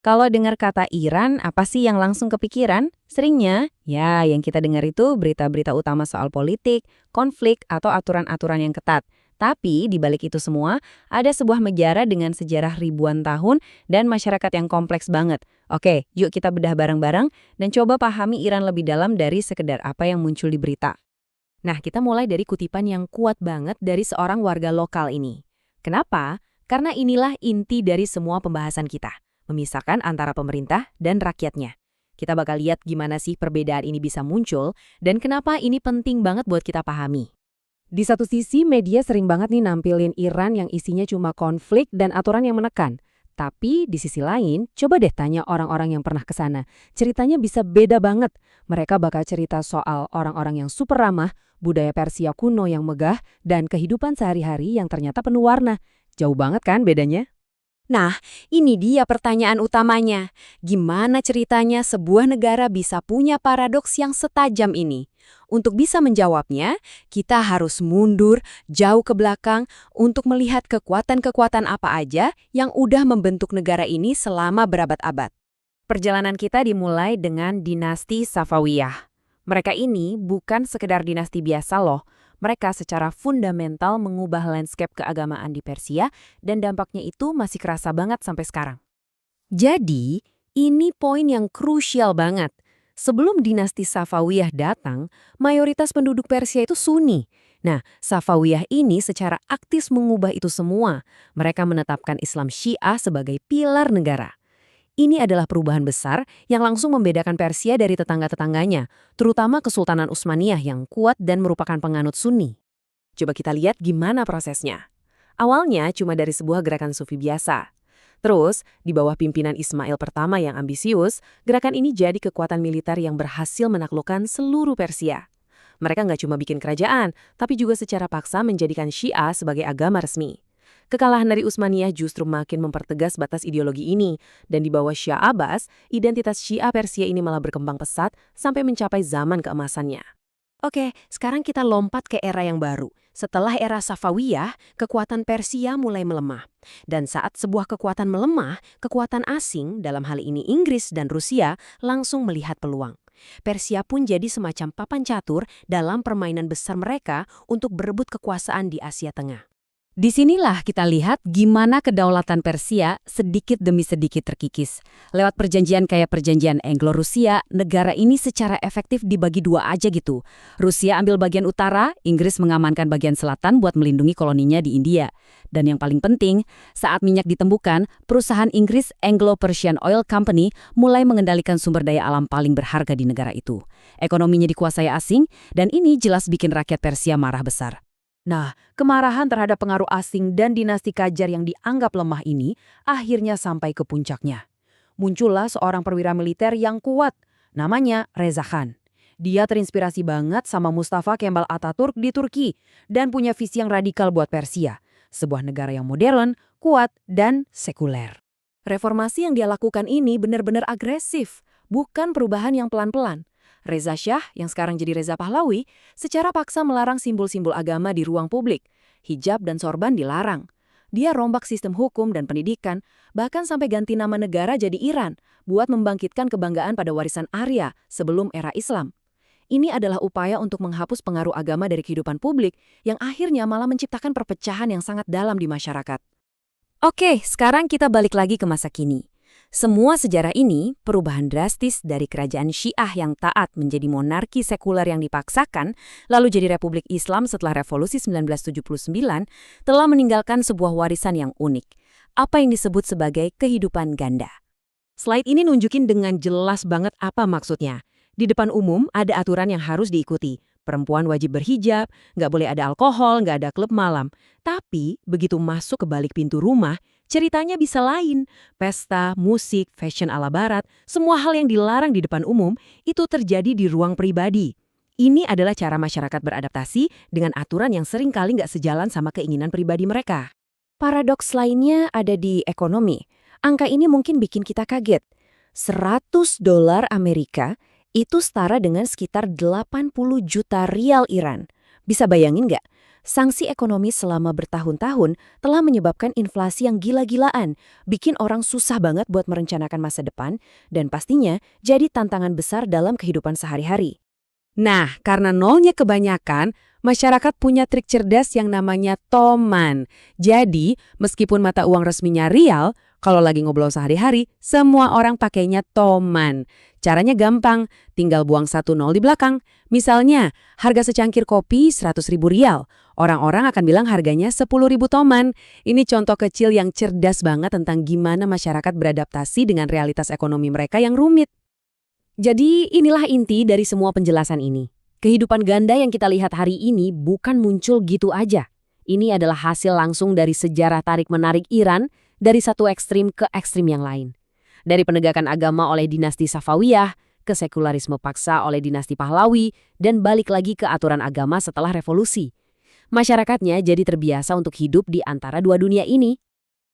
Kalau dengar kata Iran, apa sih yang langsung kepikiran? Seringnya, ya yang kita dengar itu berita-berita utama soal politik, konflik, atau aturan-aturan yang ketat. Tapi di balik itu semua, ada sebuah negara dengan sejarah ribuan tahun dan masyarakat yang kompleks banget. Oke, yuk kita bedah bareng-bareng dan coba pahami Iran lebih dalam dari sekedar apa yang muncul di berita. Nah, kita mulai dari kutipan yang kuat banget dari seorang warga lokal ini. Kenapa? Karena inilah inti dari semua pembahasan kita, memisahkan antara pemerintah dan rakyatnya. Kita bakal lihat gimana sih perbedaan ini bisa muncul dan kenapa ini penting banget buat kita pahami. Di satu sisi, media sering banget nih nampilin Iran yang isinya cuma konflik dan aturan yang menekan. Tapi di sisi lain, coba deh tanya orang-orang yang pernah ke sana. Ceritanya bisa beda banget. Mereka bakal cerita soal orang-orang yang super ramah, budaya Persia kuno yang megah, dan kehidupan sehari-hari yang ternyata penuh warna. Jauh banget kan bedanya? Nah, ini dia pertanyaan utamanya. Gimana ceritanya sebuah negara bisa punya paradoks yang setajam ini? Untuk bisa menjawabnya, kita harus mundur jauh ke belakang untuk melihat kekuatan-kekuatan apa aja yang udah membentuk negara ini selama berabad-abad. Perjalanan kita dimulai dengan dinasti Safawiyah. Mereka ini bukan sekedar dinasti biasa loh. Mereka secara fundamental mengubah landscape keagamaan di Persia dan dampaknya itu masih kerasa banget sampai sekarang. Jadi, ini poin yang krusial banget. Sebelum dinasti Safawiyah datang, mayoritas penduduk Persia itu Sunni. Nah, Safawiyah ini secara aktif mengubah itu semua. Mereka menetapkan Islam Syiah sebagai pilar negara. Ini adalah perubahan besar yang langsung membedakan Persia dari tetangga-tetangganya, terutama Kesultanan Utsmaniyah yang kuat dan merupakan penganut Sunni. Coba kita lihat gimana prosesnya. Awalnya cuma dari sebuah gerakan sufi biasa. Terus, di bawah pimpinan Ismail pertama yang ambisius, gerakan ini jadi kekuatan militer yang berhasil menaklukkan seluruh Persia. Mereka nggak cuma bikin kerajaan, tapi juga secara paksa menjadikan Syiah sebagai agama resmi. Kekalahan dari Utsmaniyah justru makin mempertegas batas ideologi ini, dan di bawah Shah Abbas, identitas Syiah Persia ini malah berkembang pesat sampai mencapai zaman keemasannya. Oke, sekarang kita lompat ke era yang baru. Setelah era Safawiyah, kekuatan Persia mulai melemah. Dan saat sebuah kekuatan melemah, kekuatan asing, dalam hal ini Inggris dan Rusia, langsung melihat peluang. Persia pun jadi semacam papan catur dalam permainan besar mereka untuk berebut kekuasaan di Asia Tengah. Disinilah kita lihat gimana kedaulatan Persia sedikit demi sedikit terkikis. Lewat perjanjian kayak perjanjian Anglo-Rusia, negara ini secara efektif dibagi dua aja gitu. Rusia ambil bagian utara, Inggris mengamankan bagian selatan buat melindungi koloninya di India. Dan yang paling penting, saat minyak ditemukan, perusahaan Inggris Anglo-Persian Oil Company mulai mengendalikan sumber daya alam paling berharga di negara itu. Ekonominya dikuasai asing, dan ini jelas bikin rakyat Persia marah besar. Nah, kemarahan terhadap pengaruh asing dan dinasti Qajar yang dianggap lemah ini akhirnya sampai ke puncaknya. Muncullah seorang perwira militer yang kuat, namanya Reza Khan. Dia terinspirasi banget sama Mustafa Kemal Atatürk di Turki dan punya visi yang radikal buat Persia, sebuah negara yang modern, kuat, dan sekuler. Reformasi yang dia lakukan ini benar-benar agresif, bukan perubahan yang pelan-pelan. Reza Shah, yang sekarang jadi Reza Pahlawi, secara paksa melarang simbol-simbol agama di ruang publik. Hijab dan sorban dilarang. Dia rombak sistem hukum dan pendidikan, bahkan sampai ganti nama negara jadi Iran, buat membangkitkan kebanggaan pada warisan Arya sebelum era Islam. Ini adalah upaya untuk menghapus pengaruh agama dari kehidupan publik, yang akhirnya malah menciptakan perpecahan yang sangat dalam di masyarakat. Oke, sekarang kita balik lagi ke masa kini. Semua sejarah ini, perubahan drastis dari kerajaan Syiah yang taat menjadi monarki sekuler yang dipaksakan, lalu jadi Republik Islam setelah Revolusi 1979, telah meninggalkan sebuah warisan yang unik. Apa yang disebut sebagai kehidupan ganda. Slide ini nunjukin dengan jelas banget apa maksudnya. Di depan umum ada aturan yang harus diikuti. Perempuan wajib berhijab, nggak boleh ada alkohol, nggak ada klub malam. Tapi, begitu masuk ke balik pintu rumah, ceritanya bisa lain. Pesta, musik, fashion ala barat, semua hal yang dilarang di depan umum, itu terjadi di ruang pribadi. Ini adalah cara masyarakat beradaptasi dengan aturan yang sering kali nggak sejalan sama keinginan pribadi mereka. Paradoks lainnya ada di ekonomi. Angka ini mungkin bikin kita kaget. $100 Amerika itu setara dengan sekitar 80 juta rial Iran. Bisa bayangin nggak? Sanksi ekonomi selama bertahun-tahun telah menyebabkan inflasi yang gila-gilaan, bikin orang susah banget buat merencanakan masa depan, dan pastinya jadi tantangan besar dalam kehidupan sehari-hari. Nah, karena nolnya kebanyakan, masyarakat punya trik cerdas yang namanya toman. Jadi, meskipun mata uang resminya rial, kalau lagi ngobrol sehari-hari, semua orang pakainya toman. Caranya gampang, tinggal buang 1 nol di belakang. Misalnya, harga secangkir kopi 100.000 rial. Orang-orang akan bilang harganya 10.000 toman. Ini contoh kecil yang cerdas banget tentang gimana masyarakat beradaptasi dengan realitas ekonomi mereka yang rumit. Jadi inilah inti dari semua penjelasan ini. Kehidupan ganda yang kita lihat hari ini bukan muncul gitu aja. Ini adalah hasil langsung dari sejarah tarik-menarik Iran dari satu ekstrim ke ekstrim yang lain. Dari penegakan agama oleh dinasti Safawiyah, ke sekularisme paksa oleh dinasti Pahlawi, dan balik lagi ke aturan agama setelah revolusi. Masyarakatnya jadi terbiasa untuk hidup di antara dua dunia ini.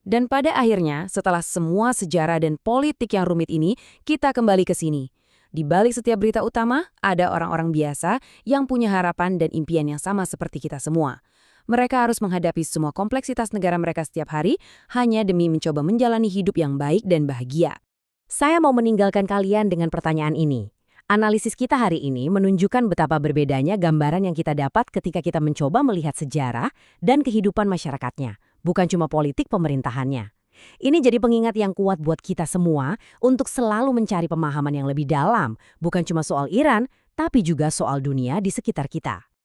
Dan pada akhirnya, setelah semua sejarah dan politik yang rumit ini, kita kembali ke sini. Di balik setiap berita utama, ada orang-orang biasa yang punya harapan dan impian yang sama seperti kita semua. Mereka harus menghadapi semua kompleksitas negara mereka setiap hari hanya demi mencoba menjalani hidup yang baik dan bahagia. Saya mau meninggalkan kalian dengan pertanyaan ini. Analisis kita hari ini menunjukkan betapa berbedanya gambaran yang kita dapat ketika kita mencoba melihat sejarah dan kehidupan masyarakatnya, bukan cuma politik pemerintahannya. Ini jadi pengingat yang kuat buat kita semua untuk selalu mencari pemahaman yang lebih dalam, bukan cuma soal Iran, tapi juga soal dunia di sekitar kita.